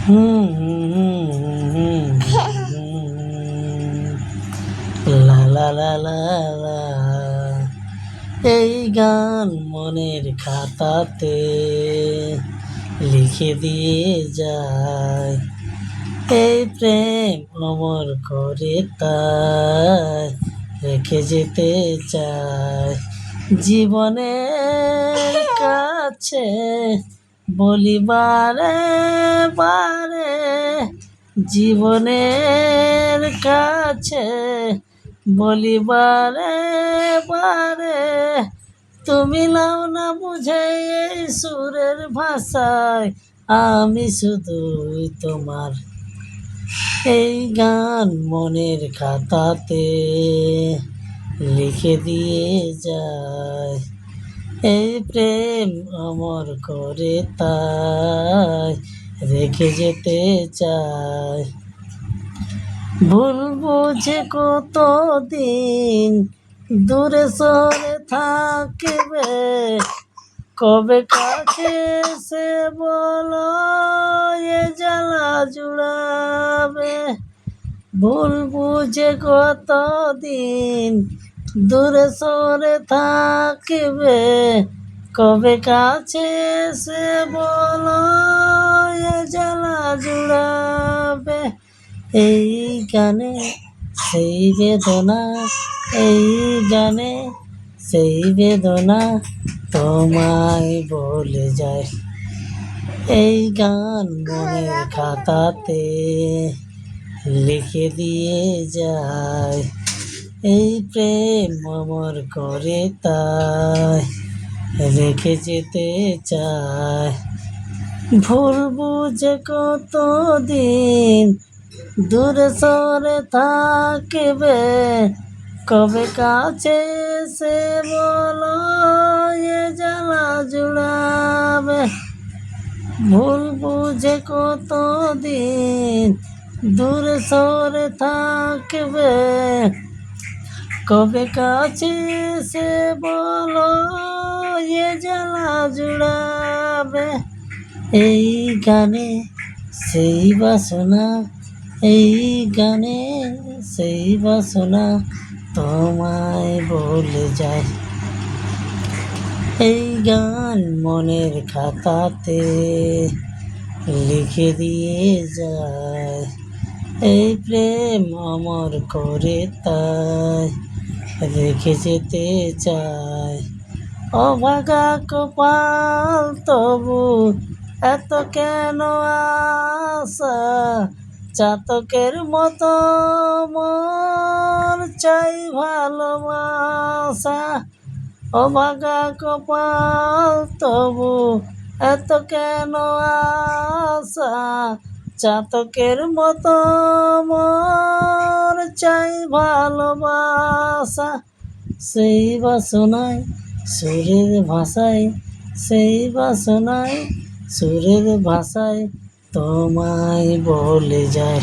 হুম হুম হুম লা লা লা লা লা। এই গান মনের খাতাতে লিখে দিয়ে যায়, এই প্রেম অমর করে তাই রেখে যেতে চায়। জীবনের কাছে বলি বারে বারে, জীবনের কাছে বলি বারে বারে, তুমি নাও না বুঝে এই সুরের ভাষায়, আমি শুধুই তোমার। এই গান মনের খাতাতে লিখে দিয়ে যায়, এই প্রেম অমর করে তাই রেখে যেতে চায়। ভুল বুঝে কতদিন দূরে সরে থাকবে, কবে কাছে সে বলো এ জ্বালা জুড়াবে। ভুল বুঝে কতদিন দূরে সরে থাকবে, কবে কাছে সে বলো এ জ্বালা জুড়াবে। এই গানে সেই বেদনা, এই গানে সেই বেদনা তোমায় বলে যায়। এই গান মনের খাতাতে লিখে দিয়ে যায়, এই প্রেম অমর করে তাই রেখে যেতে চায়। ভুল বুঝে কতদিন দূরে সরে থাকবে, কবে কাছে সে বলো এ জ্বালা জুড়াবে। ভুল বুঝে কতদিন দূরে সরে থাকবে, কবে কাছে সে বলো এ জ্বালা জুড়াবে। এই গানে সেই বাসনা, এই গানে সেই বাসনা তোমায় বলে যায়। এই গান মনের খাতাতে লিখে দিয়ে যায়, এই প্রেম অমর করে তাই রেখে যেতে চায়। অভাগা কপাল তবু এত কেন আশা, চাতকের মতো মন চাই ভালোবাসা। অভাগা কপাল তবু এত কেন আশা, চাতকের মতো মন চাই ভালোবাসা। সেই বাসনায় সুরের ভাষায়, সেই বাসনায় সুরের ভাষায় তোমায় বলে যায়।